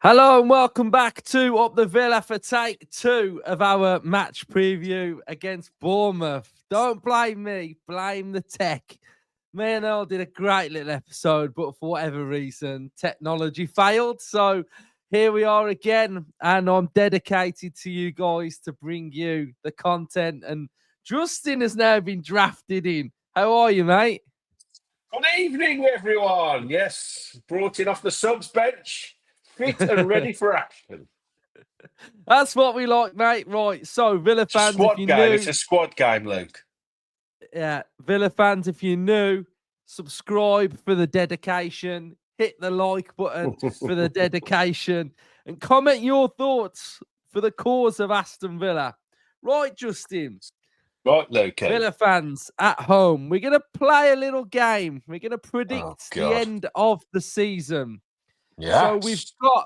Hello and welcome back to Up the Villa for take 2 of our match preview against Bournemouth. Don't blame me, blame the tech. Me and Earl did a great little episode, but for whatever reason, technology failed. So here we are again, and I'm dedicated to you guys to bring you the content. And Justin has now been drafted in. How are you, mate? Good evening, everyone. Yes, brought in off the subs bench, fit and ready for action. That's what we like, mate. Right. So, Villa It's a fans, if squad you game. knew. It's a squad game, Luke. Yeah, Villa fans, if you're new, subscribe for the dedication, hit the like button for the dedication, and comment your thoughts for the cause of Aston Villa. Right, Justin. Right, Luke. Villa fans at home, we're going to play a little game. We're going to predict the God. end of the season. Yeah. So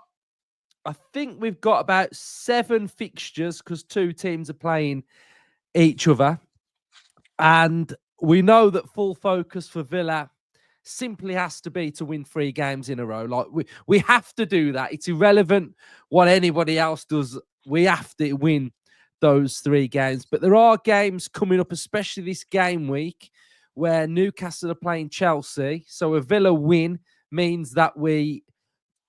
I think we've got about 7 fixtures because 2 teams are playing each other. And we know that full focus for Villa simply has to be to win 3 games in a row. Like we have to do that. It's irrelevant what anybody else does. We have to win those 3 games. But there are games coming up, especially this game week, where Newcastle are playing Chelsea. So a Villa win means that we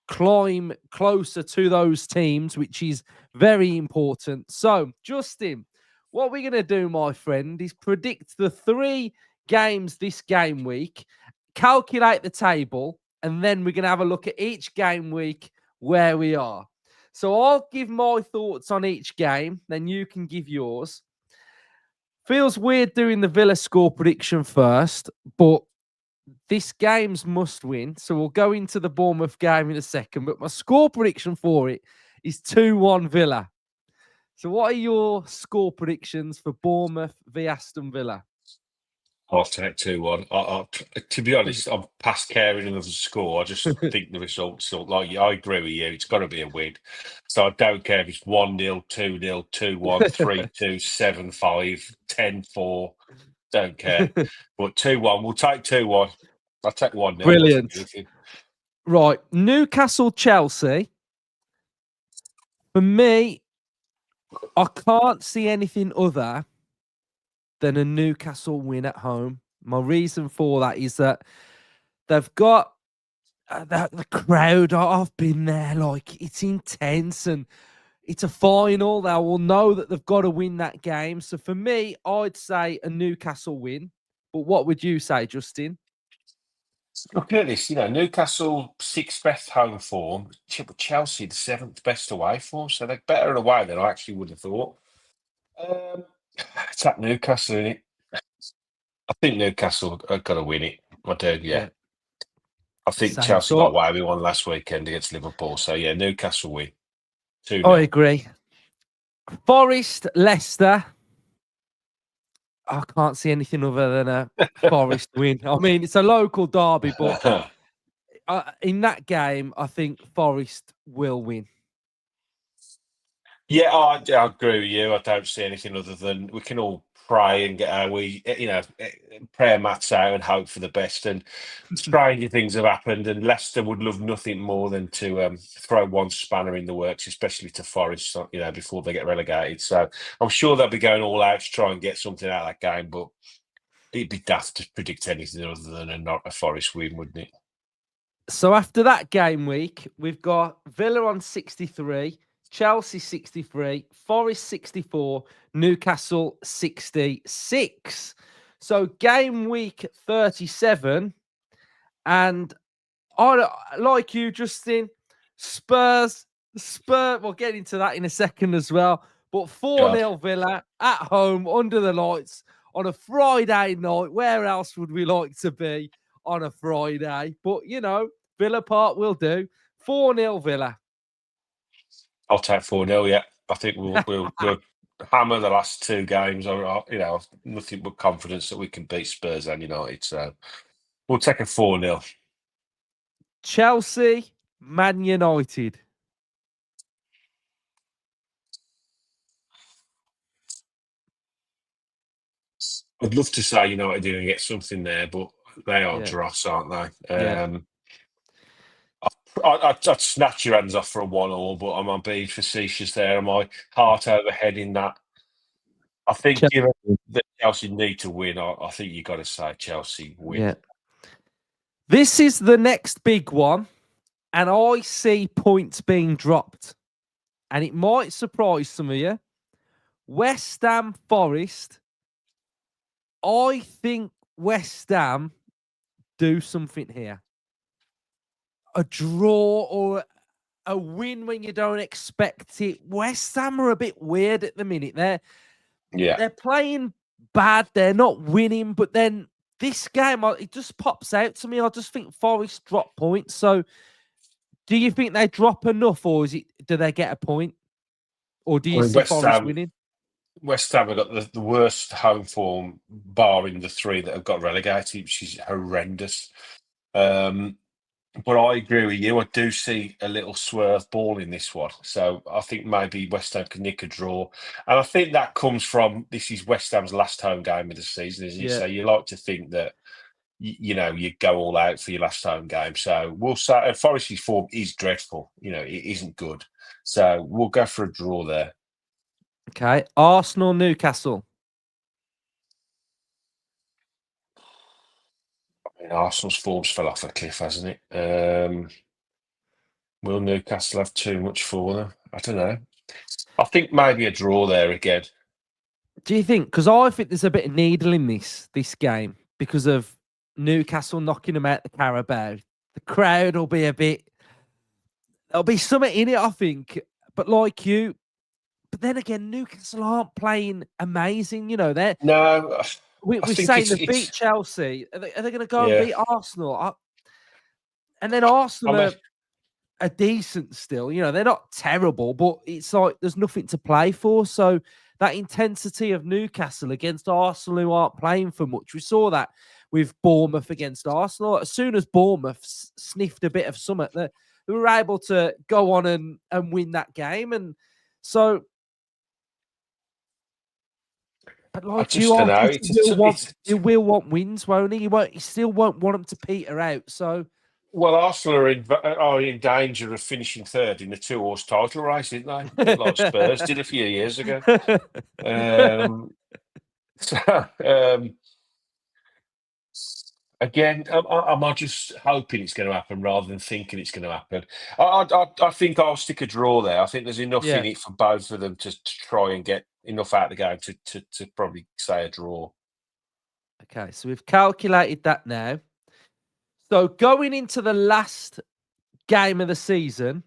climb closer to those teams, which is very important. So, Justin, what we're going to do, my friend, is predict the 3 games this game week, calculate the table, and then we're going to have a look at each game week where we are. So I'll give my thoughts on each game, then you can give yours. Feels weird doing the Villa score prediction first, but this game's must win. So we'll go into the Bournemouth game in a second, but my score prediction for it is 2-1 Villa. So what are your score predictions for Bournemouth v Aston Villa? I'll take 2-1. To be honest, I'm past caring of the score. I just think the results, like I agree with you, it's got to be a win. So I don't care if it's 1-0, 2-0, 2-1, 3-2, 7-5, 10-4. Don't care. But 2-1, we'll take 2-1. I'll take 1-0. Brilliant. Right, Newcastle, Chelsea. For me, I can't see anything other than a Newcastle win at home. My reason for that is that they've got the crowd. I've been there. Like, it's intense and it's a final. They will know that they've got to win that game. So for me, I'd say a Newcastle win. But what would you say, Justin? Look at this, Newcastle 6th best home form, Chelsea the 7th best away form, so they're better away than I actually would have thought. It's at Newcastle, isn't it? I think Newcastle are going to win it. I do, yeah. I think Chelsea got away with one last weekend against Liverpool, so yeah, Newcastle win. 2-0. I agree. Forest, Leicester. I can't see anything other than a Forest win. I mean, it's a local derby, but in that game, I think Forest will win. Yeah, I agree with you. I don't see anything other than we can all pray and get our prayer mats out and hope for the best. And stranger things have happened, and Leicester would love nothing more than to throw one spanner in the works, especially to Forest, before they get relegated. So I'm sure they'll be going all out to try and get something out of that game, but it'd be daft to predict anything other than not a Forest win, wouldn't it? So after that game week, we've got Villa on 63, Chelsea 63, Forest 64, Newcastle 66. So game week 37, and I like you, Justin. Spurs. We'll get into that in a second as well. But 4-0 Villa at home under the lights on a Friday night. Where else would we like to be on a Friday? But Villa Park will do. 4-0 Villa. I'll take 4-0, yeah. I think we'll hammer the last 2 games. Nothing but confidence that we can beat Spurs and United. So we'll take a 4-0. Chelsea, Man United. I'd love to say United are going to get something there, but they are dross, aren't they? Yeah. I I'd snatch your hands off for a 1-1, but I'm being facetious there. Am I heart over head in that? I think given that Chelsea need to win, I think you've got to say Chelsea win. Yeah. This is the next big one, and I see points being dropped, and it might surprise some of you. West Ham Forest. I think West Ham do something here. A draw or a win when you don't expect it. West Ham are a bit weird at the minute. They're playing bad. They're not winning, but then this game, it just pops out to me. I just think Forest drop points. So, do you think they drop enough, or do they get a point, or do you see Forest winning? West Ham have got the worst home form, barring the three that have got relegated, which is horrendous. But I agree with you. I do see a little swerve ball in this one. So I think maybe West Ham can nick a draw. And I think that comes from this is West Ham's last home game of the season, isn't it? So you like to think that, you go all out for your last home game. So we'll say Forest's form is dreadful. It isn't good. So we'll go for a draw there. Okay. Arsenal, Newcastle. Arsenal's form's fell off a cliff, hasn't it? Will Newcastle have too much for them? I don't know. I think maybe a draw there again. Do you think? Because I think there's a bit of needle in this game because of Newcastle knocking them out the Carabao. The crowd will be there'll be something in it, I think. But but then again, Newcastle aren't playing amazing. We're saying they beat Chelsea. Are they going to go and beat Arsenal? And then Arsenal are decent still. They're not terrible, but it's like there's nothing to play for. So that intensity of Newcastle against Arsenal, who aren't playing for much, we saw that with Bournemouth against Arsenal. As soon as Bournemouth sniffed a bit of something, they were able to go on and win that game. And so, but like you will want wins, won't he? He still won't want them to peter out. So. Well, Arsenal are in danger of finishing third in the 2-horse title race, isn't they? A bit like Spurs did a few years ago. Again, am I just hoping it's going to happen rather than thinking it's going to happen? I think I'll stick a draw there. I think there's enough in it for both of them to try and get enough out of the game to probably say a draw. Okay, so we've calculated that now. So going into the last game of the season,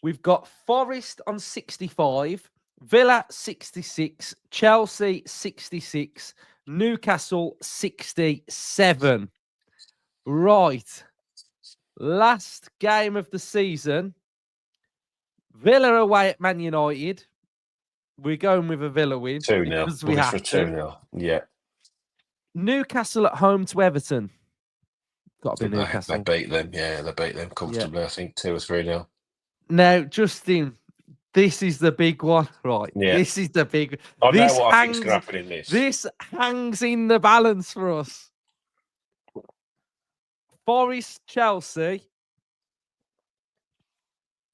we've got Forest on 65, Villa 66, Chelsea 66, Newcastle 67. Right. Last game of the season, Villa away at Man United. We're going with a Villa win. 2-0. We have for 2-0. Yeah. Newcastle at home to Everton. Got to be Newcastle. They beat them. Yeah, they beat them comfortably. I think 2 or 3-0. Now, Justin, this is the big one, right? Yeah. This is the big. I know what I think's going to happen in this. This hangs in the balance for us. Forest, Chelsea.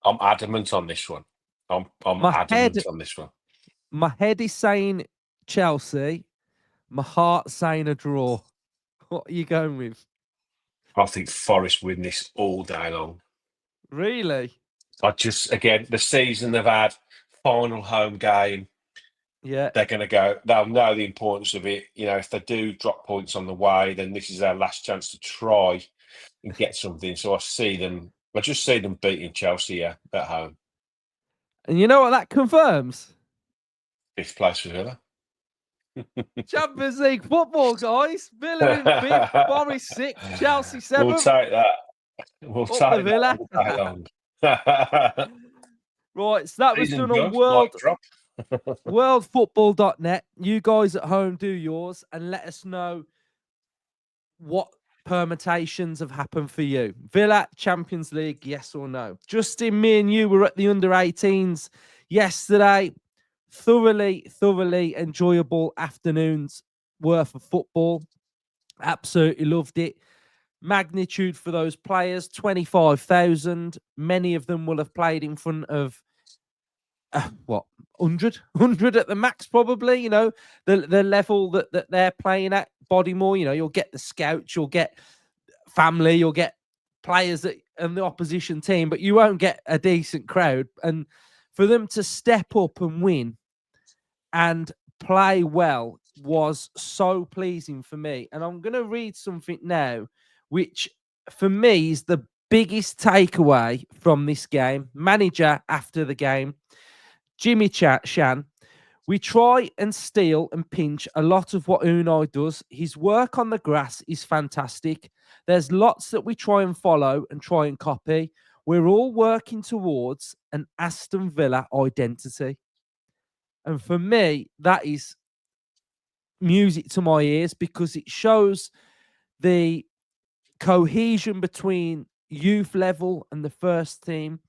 I'm adamant on this one. I'm adamant on this one. My head is saying Chelsea. My heart's saying a draw. What are you going with? I think Forest win this all day long. Really? Again, the season they've had, final home game. Yeah. They're going to go, they'll know the importance of it. If they do drop points on the way, then this is their last chance to try and get something. So I just see them beating Chelsea at home. And you know what that confirms? 5th place for Villa. Champions League football, guys. Villa in 5th, Forest 6th, Chelsea 7th. We'll take that. We'll take Villa. Right, so that was done on worldfootball.net. You guys at home do yours and let us know what permutations have happened for you. Villa, Champions League, yes or no? Justin, me and you were at the under-18s yesterday. Thoroughly enjoyable afternoons worth of football. Absolutely loved it. magnitude for those players, 25,000. Many of them will have played in front of, 100 at the max, probably. The level that they're playing at, Bodymore. You'll get the scouts, you'll get family, you'll get players and the opposition team, but you won't get a decent crowd. And for them to step up and win and play well was so pleasing for me. And I'm going to read something now, which for me is the biggest takeaway from this game. Manager after the game, Jimmy Shan: "We try and steal and pinch a lot of what Unai does. His work on the grass is fantastic. There's lots that we try and follow and try and copy. We're all working towards an Aston Villa identity." And for me, that is music to my ears, because it shows the cohesion between youth level and the first team.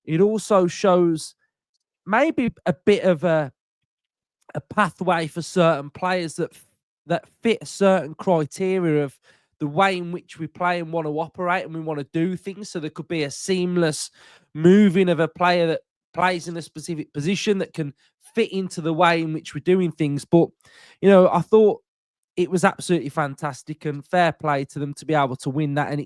It also shows maybe a bit of a pathway for certain players that fit a certain criteria of the way in which we play and want to operate and we want to do things. So there could be a seamless moving of a player that plays in a specific position that can fit into the way in which we're doing things. But, I thought it was absolutely fantastic, and fair play to them to be able to win that. And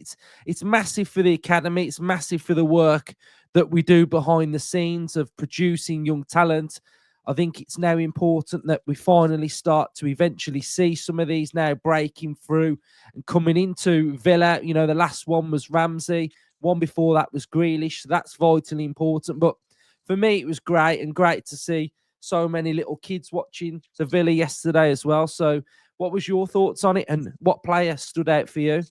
it's massive for the academy. It's massive for the work that we do behind the scenes of producing young talent. I think it's now important that we finally start to eventually see some of these now breaking through and coming into Villa. The last one was Ramsey. One before that was Grealish. So that's vitally important. But for me, it was great, and great to see so many little kids watching the Villa yesterday as well. So what was your thoughts on it, and what player stood out for you?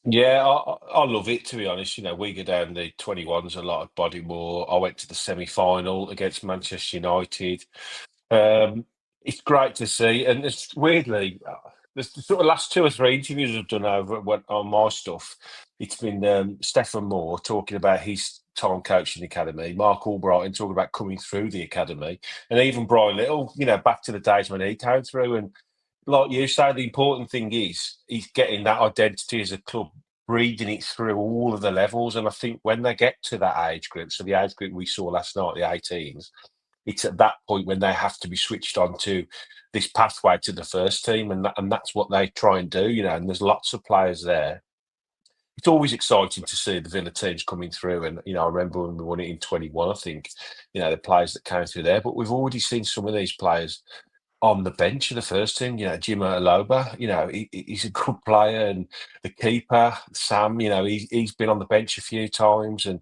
Yeah, I love it, to be honest. We go down the 21s a lot at Bodymore. I went to the semi-final against Manchester United. It's great to see, and it's weirdly, the sort of last 2 or 3 interviews I've done on my stuff, it's been Stefan Moore talking about his time coaching the academy, Mark Albrighton talking about coming through the academy, and even Brian Little, back to the days when he came through. And like you say, the important thing is he's getting that identity as a club, breeding it through all of the levels. And I think when they get to that age group, so the age group we saw last night, the 18s, it's at that point when they have to be switched on to this pathway to the first team, and that's what they try and do. And there's lots of players there. It's always exciting to see the Villa teams coming through, and I remember when we won it in 21, I think, the players that came through there. But we've already seen some of these players on the bench of the first team. Jim Aloba, he's a good player, and the keeper Sam, he's been on the bench a few times, and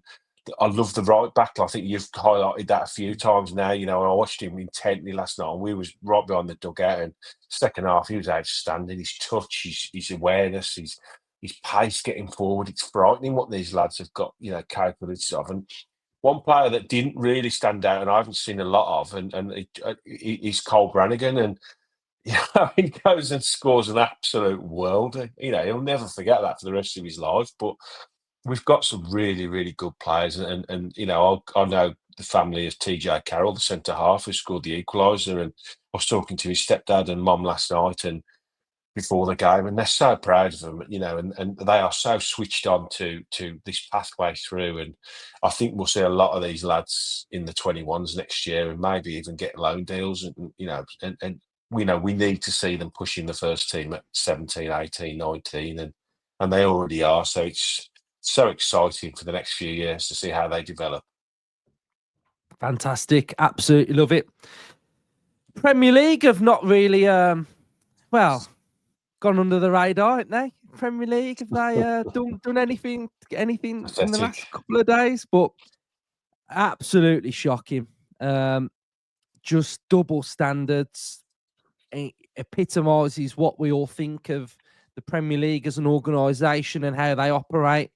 I love the right back. I think you've highlighted that a few times now. And I watched him intently last night, and we was right behind the dugout. And second half, he was outstanding. His touch, his awareness, his pace getting forward. It's frightening what these lads have got, capabilities of. And one player that didn't really stand out, and I haven't seen a lot of, and he's Cole Brannigan. And he goes and scores an absolute world. He'll never forget that for the rest of his life. But we've got some really, really good players, and I know the family of TJ Carroll, the centre half, who scored the equaliser, and I was talking to his stepdad and mum last night and before the game, and they're so proud of him, and they are so switched on to this pathway through. And I think we'll see a lot of these lads in the 21s next year, and maybe even get loan deals, and we need to see them pushing the first team at 17, 18, 19, and they already are. So it's so exciting for the next few years to see how they develop. Fantastic. Absolutely love it. Premier League have not really, gone under the radar, haven't they? Premier League, have they done anything in the last couple of days? But absolutely shocking. Just double standards. It epitomises what we all think of the Premier League as an organisation and how they operate.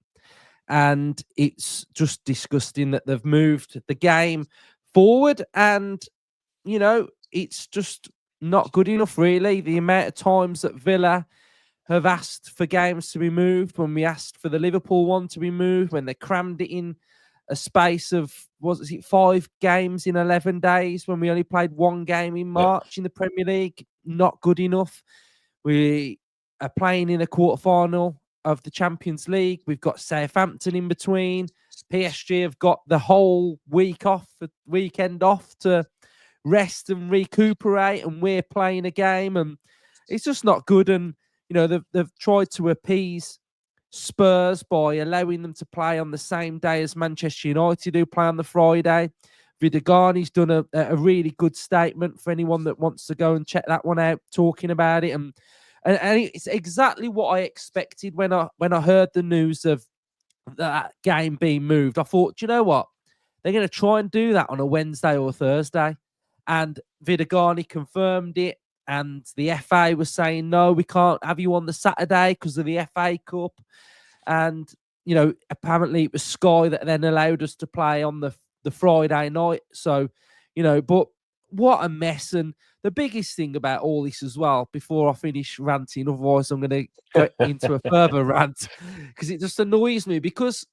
And it's just disgusting that they've moved the game forward, and it's just not good enough, really. The amount of times that Villa have asked for games to be moved, when we asked for the Liverpool one to be moved, when they crammed it in a space of, 5 games in 11 days, when we only played 1 game in March in the Premier League. Not good enough. We are playing in a quarterfinal of the Champions League. We've got Southampton in between. PSG have got the whole weekend off to rest and recuperate, and we're playing a game, and it's just not good. And they've tried to appease Spurs by allowing them to play on the same day as Manchester United, who play on the Friday. Vidagani's done a really good statement for anyone that wants to go and check that one out, talking about it, and it's exactly what I expected when I heard the news of that game being moved. I thought, do you know what? They're going to try and do that on a Wednesday or Thursday. And Vidagani confirmed it. And the FA was saying, no, we can't have you on the Saturday because of the FA Cup. And, apparently it was Sky that then allowed us to play on the Friday night. So, but what a mess. And the biggest thing about all this as well, before I finish ranting, otherwise I'm going to go into a further rant, because it just annoys me, because,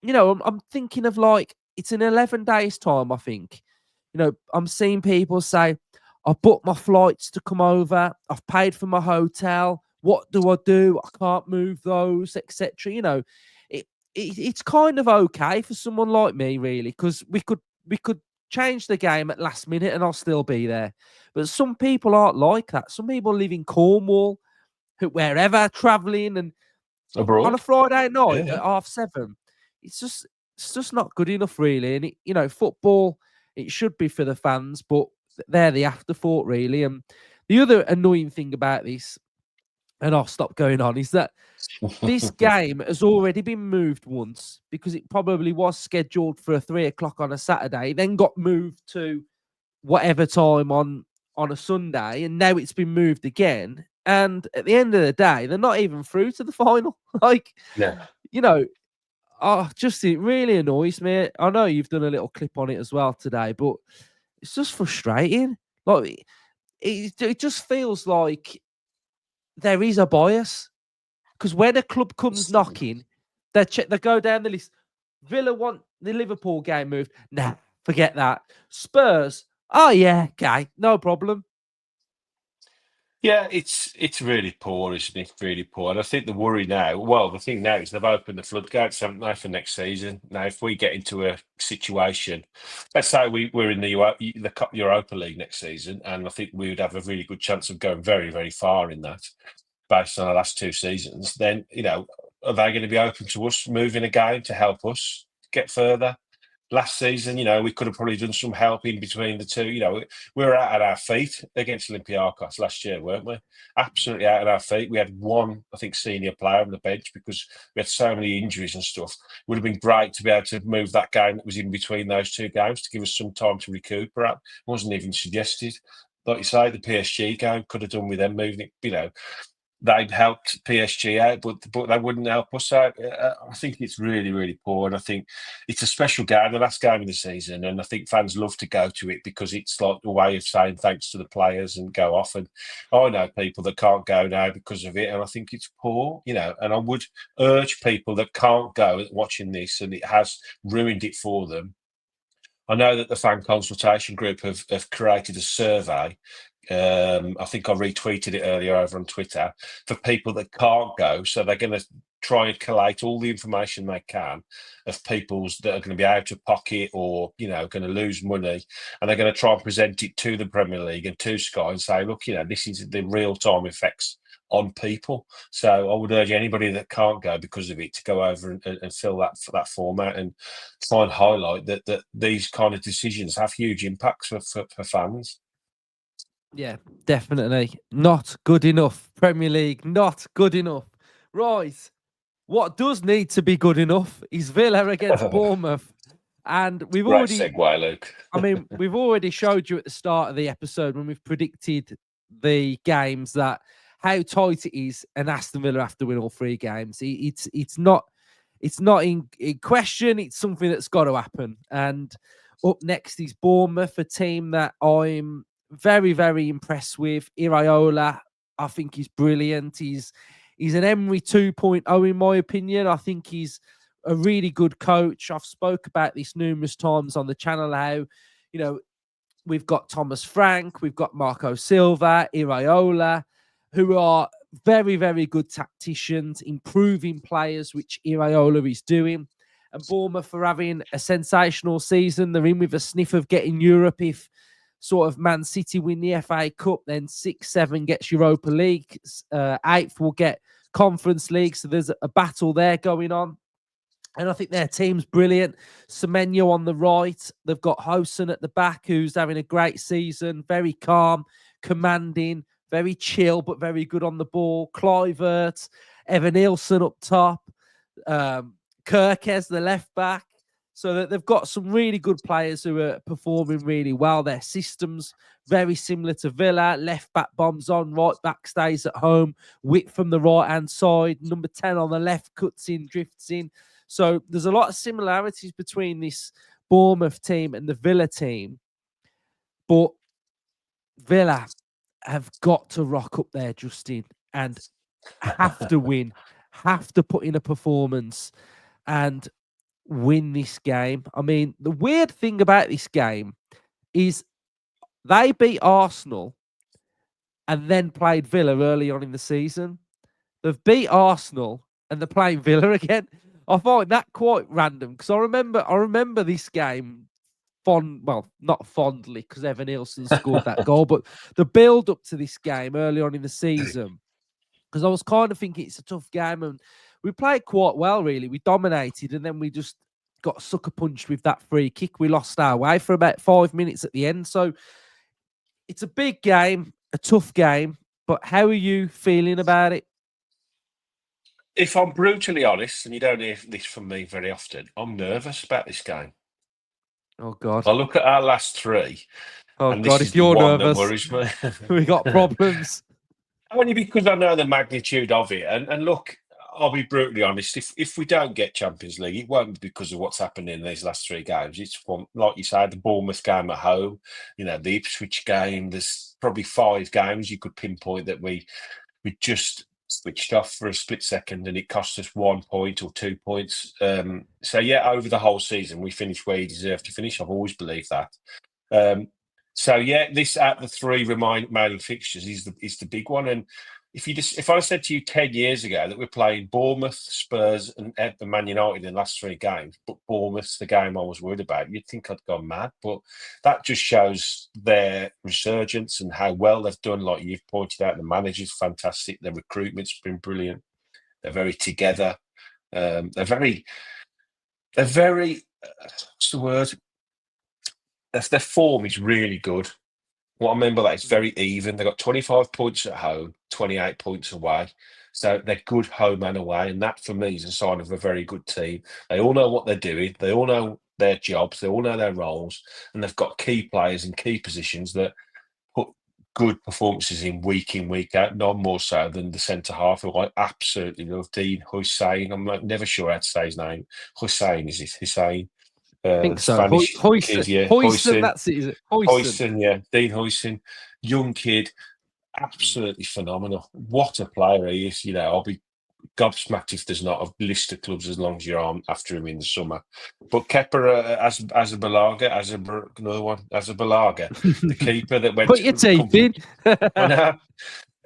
I'm thinking of, like, it's in 11 days' time, I think. I'm seeing people say, I booked my flights to come over, I've paid for my hotel, what do I do? I can't move those, etc. It's kind of okay for someone like me, really, because we could change the game at last minute and I'll still be there. But some people aren't like that. Some people live in Cornwall, wherever, traveling, and Abroad on a Friday night yeah. at 7:30. It's just not good enough, really. And football, it should be for the fans, but they're the afterthought, really. And the other annoying thing about this, and I'll stop going on, is that this game has already been moved once, because it probably was scheduled for 3:00 on a Saturday, then got moved to whatever time on a Sunday, and now it's been moved again. And at the end of the day, they're not even through to the final. Like, Yeah. it really annoys me. I know you've done a little clip on it as well today, but it's just frustrating. Like, it just feels like there is a bias, because when a club comes knocking, they go down the list. Villa want the Liverpool game moved. Nah, forget that. Spurs, oh yeah, okay, no problem. Yeah, it's really poor, isn't it? Really poor. And I think the worry now, well, the thing now is they've opened the floodgates, haven't they, for next season. Now, if we get into a situation, let's say we're in the Europa League next season, and I think we would have a really good chance of going very, very far in that, based on our last two seasons, then, are they going to be open to us moving a game to help us get further? Last season, we could have probably done some help in between the two. We were out at our feet against Olympiacos last year, weren't we? Absolutely out at our feet. We had one, I think, senior player on the bench because we had so many injuries and stuff. It would have been great to be able to move that game that was in between those two games to give us some time to recuperate. It wasn't even suggested. Like you say, the PSG game could have done with them moving it, they'd helped PSG out, but they wouldn't help us out. I think it's really, really poor, and I think it's a special game, the last game of the season, and I think fans love to go to it because it's like a way of saying thanks to the players and go off. And I know people that can't go now because of it, and I think it's poor, and I would urge people that can't go watching this, and it has ruined it for them. I know that the fan consultation group have created a survey. I think I retweeted it earlier over on Twitter for people that can't go. So they're going to try and collate all the information they can of people's that are going to be out of pocket or, going to lose money. And they're going to try and present it to the Premier League and to Sky and say, look, this is the real time effects on people. So I would urge anybody that can't go because of it to go over and fill that form out and try and highlight that these kind of decisions have huge impacts for fans. Yeah, definitely not good enough. Premier League, not good enough. Right. What does need to be good enough is Villa against Bournemouth. And we've Great already, segue, Luke. we've already showed you at the start of the episode when we've predicted the games that how tight it is, and Aston Villa have to win all three games. It's not in question. It's something that's got to happen. And up next is Bournemouth, a team that I'm very, very impressed with. Iraola, I think he's brilliant. He's an Emery 2.0 in my opinion. I think he's a really good coach. I've spoke about this numerous times on the channel, how, we've got Thomas Frank, we've got Marco Silva, Iraola, who are very, very good tacticians, improving players, which Iraola is doing. And Bournemouth are having a sensational season. They're in with a sniff of getting Europe. If sort of Man City win the FA Cup, then 6-7 gets Europa League. 8th will get Conference League. So there's a battle there going on. And I think their team's brilliant. Semenyo on the right. They've got Hosen at the back, who's having a great season. Very calm, commanding, very chill, but very good on the ball. Kluivert, Evan Nielsen up top. Kirkes, the left back. So that they've got some really good players who are performing really well. Their systems very similar to Villa. Left back bombs on, right back stays at home. Witt from the right hand side. Number 10 on the left cuts in, drifts in. So there's a lot of similarities between this Bournemouth team and the Villa team. But Villa have got to rock up there, Justin, and have to win, have to put in a performance and win this game. I mean, the weird thing about this game is they beat Arsenal and then played Villa early on in the season. They've beat Arsenal and they're playing Villa again. I find that quite random because I remember this game not fondly because Evan Nielsen scored that goal, but the build up to this game early on in the season, because I was kind of thinking it's a tough game and we played quite well, really. We dominated and then we just got sucker punched with that free kick. We lost our way for about 5 minutes at the end. So it's a big game, a tough game, but how are you feeling about it? If I'm brutally honest, and you don't hear this from me very often, I'm nervous about this game. Oh, God. I look at our last three, and this God, is if the you're one that nervous, worries me. we got problems. Only because I know the magnitude of it. And look, I'll be brutally honest, if we don't get Champions League, it won't be because of what's happened in these last three games. It's from, like you say, the Bournemouth game at home, the Ipswich game. There's probably 5 games you could pinpoint that we just switched off for a split second and it cost us 1 point or 2 points. So yeah, over the whole season, we finished where you deserve to finish. I've always believed that. So yeah, this at the 3 remaining fixtures is the big one. And if I said to you 10 years ago that we're playing Bournemouth, Spurs, and Man United in the last 3 games, but Bournemouth's the game I was worried about, you'd think I'd gone mad. But that just shows their resurgence and how well they've done. Like you've pointed out, the manager's fantastic. Their recruitment's been brilliant. They're very together. They're very. What's the word? Their form is really good. What I remember that it's very even. They've got 25 points at home, 28 points away. So they're good home and away. And that for me is a sign of a very good team. They all know what they're doing. They all know their jobs. They all know their roles. And they've got key players in key positions that put good performances in, week out, none more so than the centre half, who I absolutely love, Dean Hussein. I'm never sure how to say his name. Hussein, is it? Hussein? I think so. Spanish kid, yeah. Hoyson, that's it, is it? Hoyson, yeah. Dean Hoyson, young kid, absolutely phenomenal. What a player he is. I'll be gobsmacked if there's not a list of clubs as long as you're on after him in the summer. But Kepa another one, Azabalaga, the keeper that went. Put your teeth in. I know.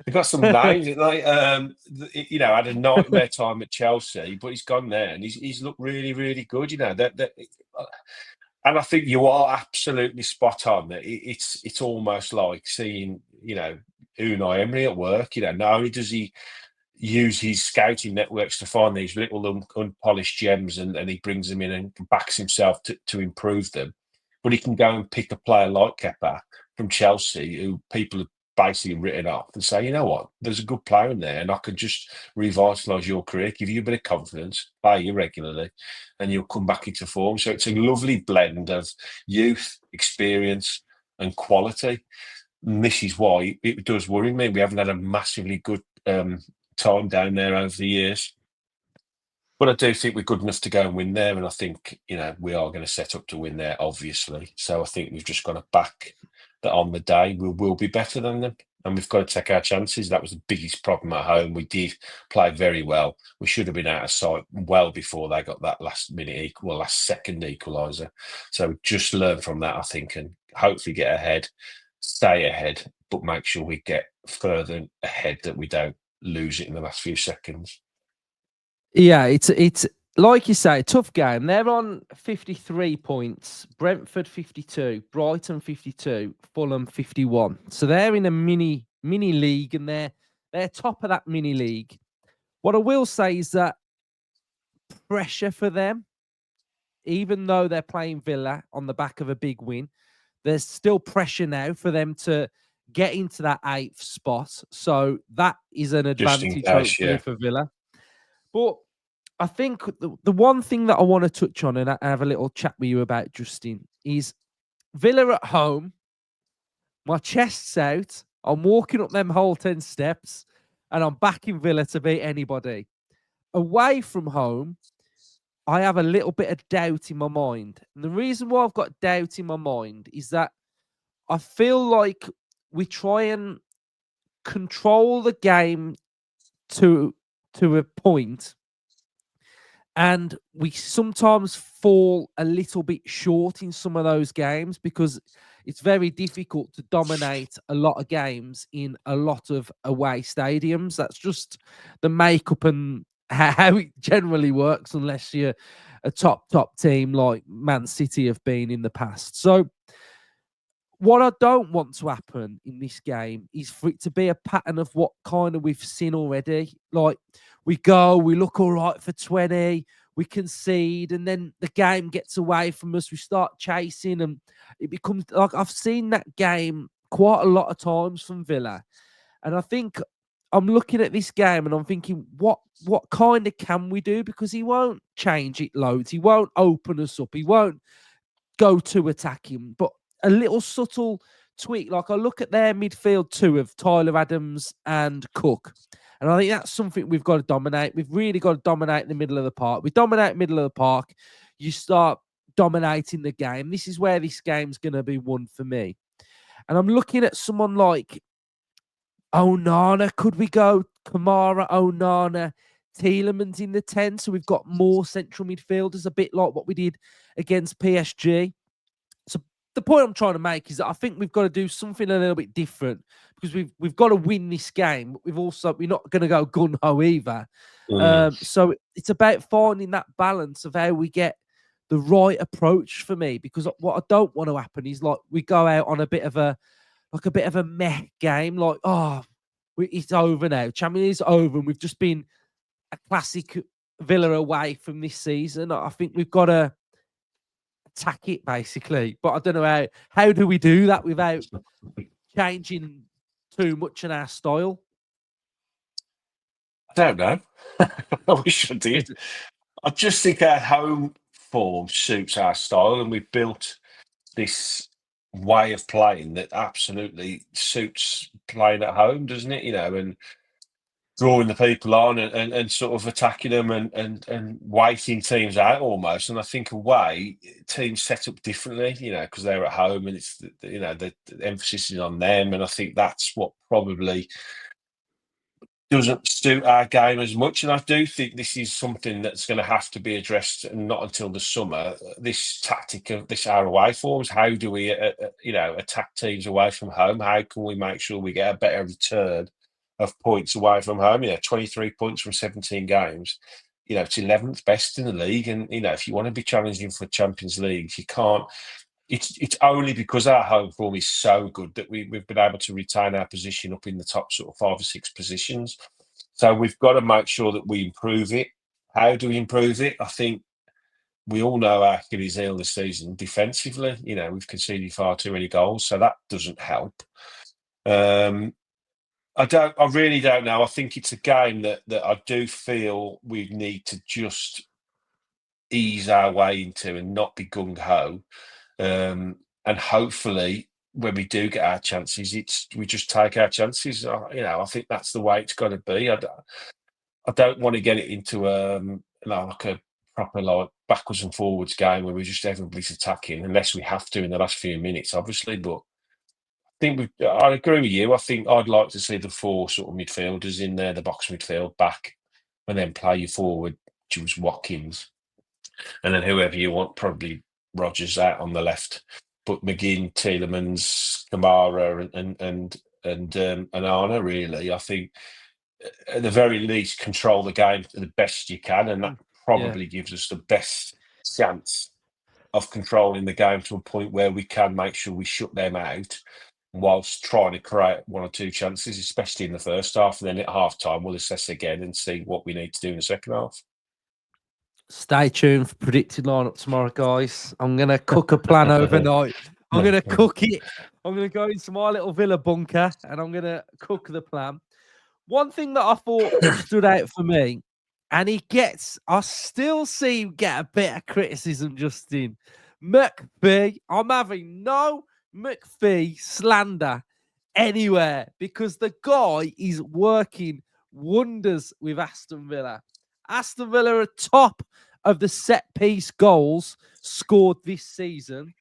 They've got some names. Had a nightmare time at Chelsea, but he's gone there and he's looked really, really good. And I think you are absolutely spot on. It's almost like seeing, Unai Emery at work. Not only does he use his scouting networks to find these little unpolished gems and he brings them in and backs himself to improve them, but he can go and pick a player like Kepa from Chelsea, who people have basically written off, and say, you know what, there's a good player in there and I could just revitalise your career, give you a bit of confidence, play you regularly, and you'll come back into form. So it's a lovely blend of youth, experience and quality. And this is why it does worry me. We haven't had a massively good time down there over the years. But I do think we're good enough to go and win there. And I think, we are going to set up to win there, obviously. So I think we've just got to back that on the day we will be better than them. And we've got to take our chances. That was the biggest problem at home. We did play very well. We should have been out of sight well before they got that last second equaliser. So just learn from that, I think, and hopefully get ahead, stay ahead, but make sure we get further ahead, that we don't lose it in the last few seconds. Yeah, it's like you say, tough game. They're on 53 points. Brentford 52, Brighton 52, Fulham 51. So they're in a mini league, and they're top of that mini league. What I will say is that pressure for them, even though they're playing Villa on the back of a big win, there's still pressure now for them to get into that 8th spot. So that is an Just in advantage, case, hopefully, yeah. for Villa. But I think the one thing that I want to touch on and have a little chat with you about, Justin, is Villa at home. My chest's out. I'm walking up them whole 10 steps, and I'm backing Villa to beat anybody. Away from home, I have a little bit of doubt in my mind. And the reason why I've got doubt in my mind is that I feel like we try and control the game to a point, and we sometimes fall a little bit short in some of those games because it's very difficult to dominate a lot of games in a lot of away stadiums. That's just the makeup and how it generally works, unless you're a top team like Man City have been in the past. So what I don't want to happen in this game is for it to be a pattern of what kind of we've seen already. Like, we look all right for 20, we concede, and then the game gets away from us. We start chasing, and it becomes like I've seen that game quite a lot of times from Villa. And I think I'm looking at this game and I'm thinking, what kind of can we do? Because he won't change it loads. He won't open us up. He won't go to attack him, but a little subtle tweak. Like, I look at their midfield two of Tyler Adams and Cook, and I think that's something we've got to dominate. We've really got to dominate the middle of the park. We dominate middle of the park, you start dominating the game. This is where this game's going to be won for me. And I'm looking at someone like Onana. Could we go Kamara, Onana, Tielemans in the 10? So we've got more central midfielders, a bit like what we did against PSG. So the point I'm trying to make is that I think we've got to do something a little bit different, because we've got to win this game, but we're not going to go gun ho either. So it's about finding that balance of how we get the right approach for me, because what I don't want to happen is like we go out on a bit of a meh game, like, it's over now. Champions League's over, and we've just been a classic Villa away from this season. I think we've got to attack it, basically. But I don't know how do we do that without changing too much in our style? I don't know. I wish I did. I just think our home form suits our style, and we've built this way of playing that absolutely suits playing at home, doesn't it? And drawing the people on and sort of attacking them and waiting teams out almost. And I think away teams set up differently, because they're at home and it's the emphasis is on them. And I think that's what probably doesn't suit our game as much. And I do think this is something that's going to have to be addressed, and not until the summer. This tactic of our away forms. How do we, attack teams away from home? How can we make sure we get a better return of points away from home? 23 points from 17 games. It's 11th best in the league. And, if you want to be challenging for Champions League, you can't. It's only because our home form is so good that we've been able to retain our position up in the top sort of 5 or 6 positions. So we've got to make sure that we improve it. How do we improve it? I think we all know our Achilles heel this season defensively. We've conceded far too many goals, so that doesn't help. I really don't know. I think it's a game that I do feel we need to just ease our way into and not be gung ho. And hopefully, when we do get our chances, we just take our chances. I think that's the way it's got to be. I don't want to get it into like a proper like backwards and forwards game where we're just everybody's attacking, unless we have to in the last few minutes, obviously. But I agree with you. I think I'd like to see the 4 sort of midfielders in there, the box midfield back, and then play you forward, Jules Watkins, and then whoever you want, probably Rodgers out on the left, but McGinn, Tielemans, Kamara, and Arna. Really, I think at the very least, control the game to the best you can, and that Yeah. probably gives us the best chance of controlling the game to a point where we can make sure we shut them out whilst trying to create one or two chances, especially in the first half. And then at half time, we'll assess again and see what we need to do in the second half. Stay tuned for predicted lineup tomorrow, guys. I'm gonna cook a plan overnight. I'm gonna cook it. I'm gonna go into my little Villa bunker and I'm gonna cook the plan. One thing that I thought stood out for me, and I still see him get a bit of criticism, Justin. McPhee, I'm having no McPhee slander anywhere because the guy is working wonders with Aston Villa. Aston Villa are top of the set piece goals scored this season,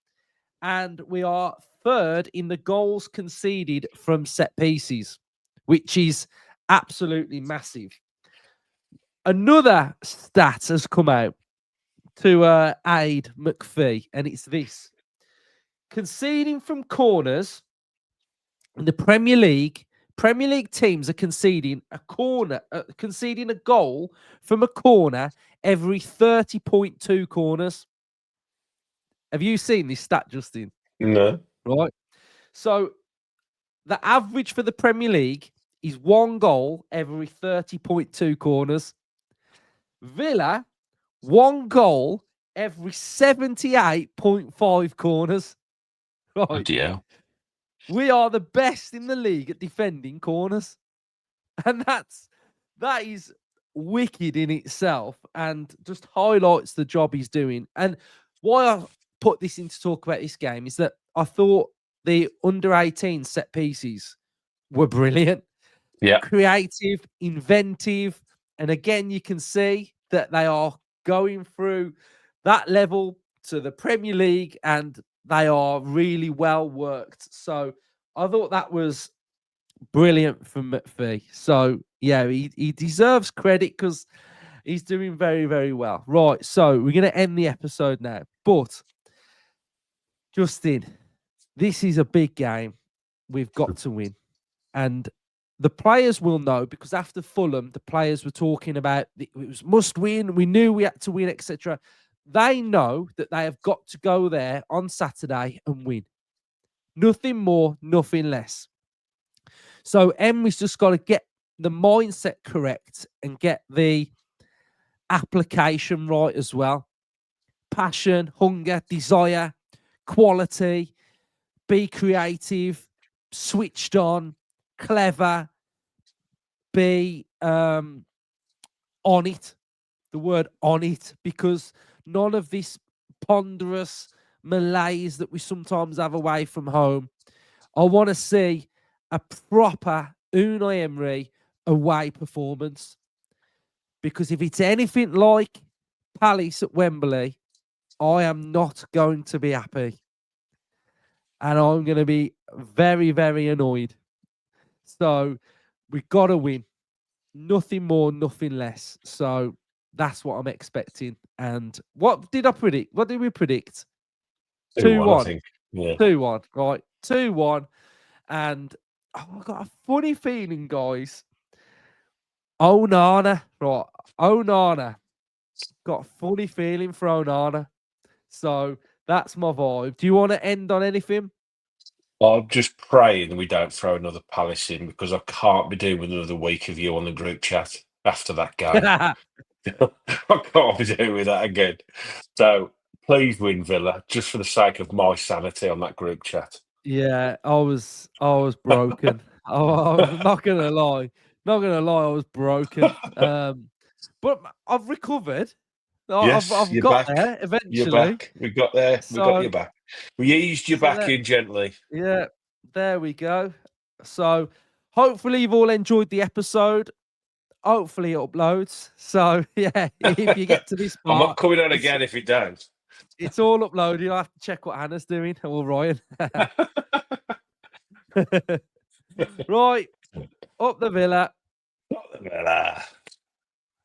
and we are third in the goals conceded from set pieces, which is absolutely massive. Another stat has come out to aid McPhee, and it's this: conceding from corners in the Premier League teams are conceding a goal from a corner every 30.2 corners. Have you seen this stat, Justin? No. Right. So the average for the Premier League is 1 goal every 30.2 corners. Villa, 1 goal every 78.5 corners. Right. Oh, dear. We are the best in the league at defending corners. And that is wicked in itself and just highlights the job he's doing. And why I put this in to talk about this game is that I thought the under 18 set pieces were brilliant. Yeah. Creative, inventive. And again, you can see that they are going through that level to the Premier League and they are really well worked. So I thought that was brilliant from McPhee. So yeah, he deserves credit because he's doing very, very well. Right. So we're going to end the episode now. But Justin, this is a big game. We've got to win. And the players will know because after Fulham, the players were talking about it was must win. We knew we had to win, etc. They know that they have got to go there on Saturday and win. Nothing more, nothing less. So Emery's just got to get the mindset correct and get the application right as well. Passion, hunger, desire, quality, be creative, switched on, clever, be on it. The word on it, because none of this ponderous malaise that we sometimes have away from home. I want to see a proper Unai Emery away performance. Because if it's anything like Palace at Wembley, I am not going to be happy. And I'm going to be very, very annoyed. So we've got to win. Nothing more, nothing less. So that's what I'm expecting. And what did I predict? What did we predict? 2-1, I think. Yeah. 2-1, right? 2-1. And I've got a funny feeling, guys. Onana, right? Onana. Got a funny feeling for Onana. So that's my vibe. Do you want to end on anything? I'm just praying we don't throw another Palace in because I can't be doing with another week of you on the group chat after that game. I can't be doing with that again. So please win Villa, just for the sake of my sanity on that group chat. Yeah, I was broken. I'm not gonna lie. Not gonna lie, I was broken. But I've recovered. Yes, I've you're got back. there You're eventually. back. We got there. We got you So back. We eased you back in gently. yeah, there we go. So hopefully you've all enjoyed the episode. Hopefully it uploads. So yeah, if you get to this part, I'm not coming on again if it don't. It's all uploaded. You'll have to check what Hannah's doing or Ryan. Right, up the Villa. Up the Villa.